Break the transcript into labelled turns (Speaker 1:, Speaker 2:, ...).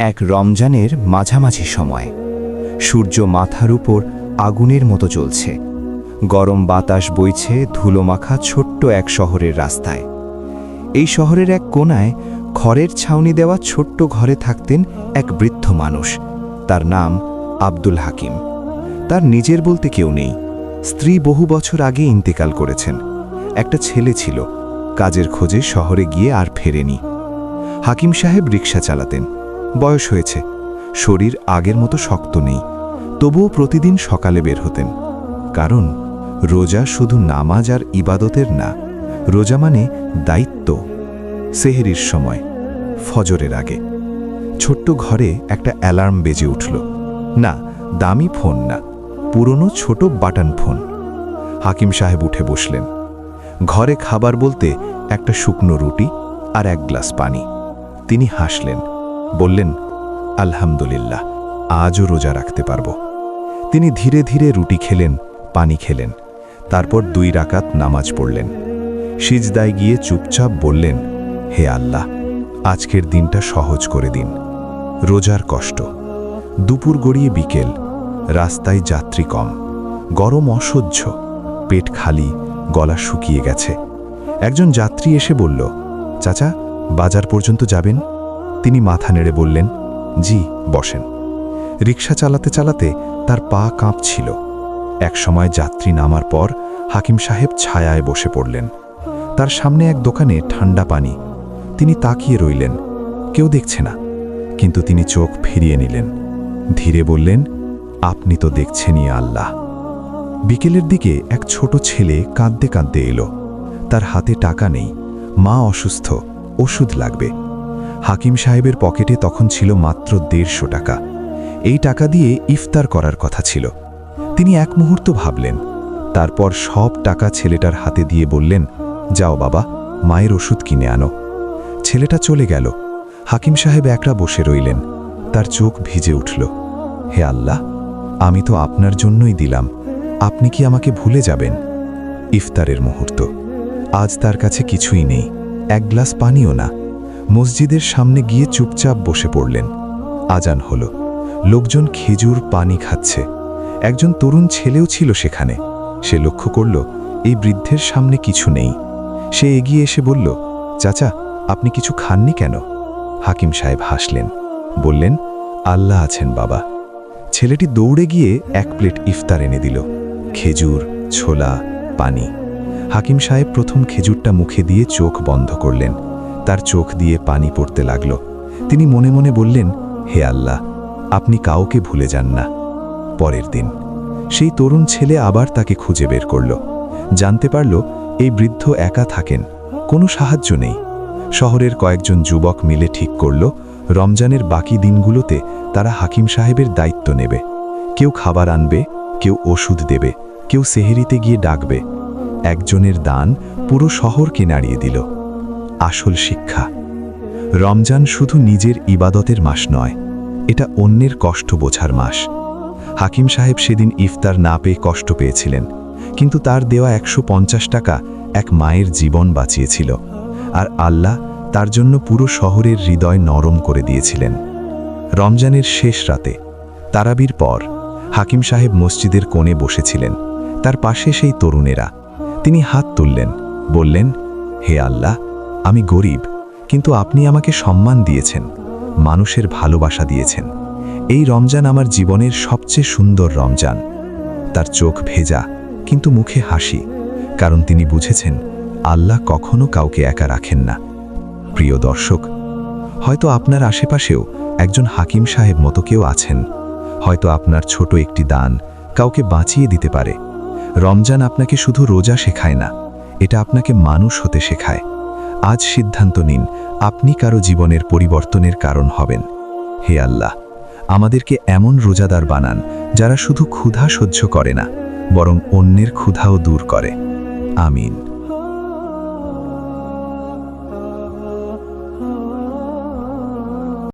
Speaker 1: এক রমজানের মাঝামাঝি সময় সূর্য মাথার উপর আগুনের মতো জ্বলছে। গরম বাতাস বইছে ধুলোমাখা ছোট্ট এক শহরের রাস্তায়। এই শহরের এক কোণায় খড়ের ছাউনি দেওয়া ছোট্ট ঘরে থাকতেন এক বৃদ্ধ মানুষ। তার নাম আব্দুল হাকিম। তার নিজের বলতে কেউ নেই। স্ত্রী বহু বছর আগে ইন্তেকাল করেছেন। একটা ছেলে ছিল, কাজের খোঁজে শহরে গিয়ে আর ফেরেনি। হাকিম সাহেব রিকশা চালাতেন। বয়স হয়েছে, শরীর আগের মতো শক্ত নেই, তবুও প্রতিদিন সকালে বের হতেন। কারণ রোজা শুধু নামাজ আর ইবাদতের না, রোজা মানে দায়িত্ব। সেহরির সময়, ফজরের আগে ছোট্ট ঘরে একটা অ্যালার্ম বেজে উঠল। না, দামি ফোন না, পুরনো ছোট বাটন ফোন। হাকিম সাহেব উঠে বসলেন। ঘরে খাবার বলতে একটা শুকনো রুটি আর এক গ্লাস পানি। তিনি হাসলেন, বললেন, আলহামদুলিল্লাহ, আজও রোজা রাখতে পারব। তিনি ধীরে ধীরে রুটি খেলেন, পানি খেলেন, তারপর 2 রাকাত নামাজ পড়লেন। সিজদায় গিয়ে চুপচাপ বললেন, হে আল্লাহ, আজকের দিনটা সহজ করে দিন। রোজার কষ্ট। দুপুর গড়িয়ে বিকেল, রাস্তায় যাত্রী কম, গরম অসহ্য, পেট খালি, গলা শুকিয়ে গেছে। একজন যাত্রী এসে বলল, চাচা, বাজার পর্যন্ত যাবেন? তিনি মাথা নেড়ে বললেন, জি, বসেন। রিকশা চালাতে চালাতে তার পা কাঁপছিল। একসময় যাত্রী নামার পর হাকিম সাহেব ছায়ায় বসে পড়লেন। তার সামনে এক দোকানে ঠান্ডা পানি। তিনি তাকিয়ে রইলেন, কেউ দেখছে না, কিন্তু তিনি চোখ ফিরিয়ে নিলেন। ধীরে বললেন, আপনি তো দেখছেনই আল্লাহ। বিকেলের দিকে এক ছোট ছেলে কাঁদতে কাঁদতে এলো। তার হাতে টাকা নেই, মা অসুস্থ, ওষুধ লাগবে। হাকিম সাহেবের পকেটে তখন ছিল মাত্র 150 টাকা। এই টাকা দিয়ে ইফতার করার কথা ছিল। তিনি এক মুহূর্ত ভাবলেন, তারপর সব টাকা ছেলেটার হাতে দিয়ে বললেন, যাও বাবা, মায়ের ওষুধ কিনে আনো। ছেলেটা চলে গেল। হাকিম সাহেব একলা বসে রইলেন। তার চোখ ভিজে উঠল। হে আল্লাহ, আমি তো আপনার জন্যই দিলাম, আপনি কি আমাকে ভুলে যাবেন? ইফতারের মুহূর্ত। আজ তার কাছে কিছুই নেই, এক গ্লাস পানিও না। মসজিদের সামনে গিয়ে চুপচাপ বসে পড়লেন। আজান হলো। লোকজন খেজুর পানি খাচ্ছে। একজন তরুণ ছেলেও ছিল সেখানে। সে লক্ষ্য করল এই বৃদ্ধের সামনে কিছু নেই। সে এগিয়ে এসে বলল, চাচা, আপনি কিছু খাননি কেন? হাকিম সাহেব হাসলেন, বললেন, আল্লাহ আছেন বাবা। ছেলেটি দৌড়ে গিয়ে 1 প্লেট ইফতার এনে দিল, খেজুর, ছোলা, পানি। হাকিম সাহেব প্রথম খেজুরটা মুখে দিয়ে চোখ বন্ধ করলেন। তার চোখ দিয়ে পানি পড়তে লাগল। তিনি মনে মনে বললেন, হে আল্লাহ, আপনি কাউকে ভুলে যান না। পরের দিন সেই তরুণ ছেলে আবার তাকে খুঁজে বের করল। জানতে পারল এই বৃদ্ধ একা থাকেন, কোনো সাহায্য নেই। শহরের কয়েকজন যুবক মিলে ঠিক করল রমজানের বাকি দিনগুলোতে তারা হাকিম সাহেবের দায়িত্ব নেবে। কেউ খাবার আনবে, কেউ ওষুধ দেবে, কেউ সেহরিতে গিয়ে ডাকবে। একজনের দান পুরো শহরকে নাড়িয়ে দিল। আসল শিক্ষা, রমজান শুধু নিজের ইবাদতের মাস নয়, এটা অন্যের কষ্ট বোঝার মাস। হাকিম সাহেব সেদিন ইফতার না পেয়ে কষ্ট পেয়েছিলেন, কিন্তু তার দেওয়া 150 টাকা এক মায়ের জীবন বাঁচিয়েছিল। আর আল্লাহ তার জন্য পুরো শহরের হৃদয় নরম করে দিয়েছিলেন। রমজানের শেষ রাতে, তারাবির পর, হাকিম সাহেব মসজিদের কোণে বসেছিলেন। তার পাশে সেই তরুণেরা। তিনি হাত তুললেন, বললেন, হে আল্লাহ, আমি গরিব, কিন্তু আপনি আমাকে সম্মান দিয়েছেন, মানুষের ভালোবাসা দিয়েছেন। এই রমজান আমার জীবনের সবচেয়ে সুন্দর রমজান। তার চোখ ভেজা, কিন্তু মুখে হাসি, কারণ তিনি বুঝেছেন আল্লাহ কখনো কাউকে একা রাখেন না। প্রিয় দর্শক, হয়তো আপনার আশেপাশেও একজন হাকিম সাহেব মতো কেউ আছেন। হয়তো আপনার ছোট একটি দান কাউকে বাঁচিয়ে দিতে পারে। রমজান আপনাকে শুধু রোজা শেখায় না, এটা আপনাকে মানুষ হতে শেখায়। আজ সিদ্ধান্ত নিন, আপনি কারো জীবনের পরিবর্তনের কারণ হবেন। হে আল্লাহ, আমাদেরকে এমন রোজাদার বানান যারা শুধু ক্ষুধা সহ্য করে না, বরং অন্যের ক্ষুধাও দূর করে। আমিন।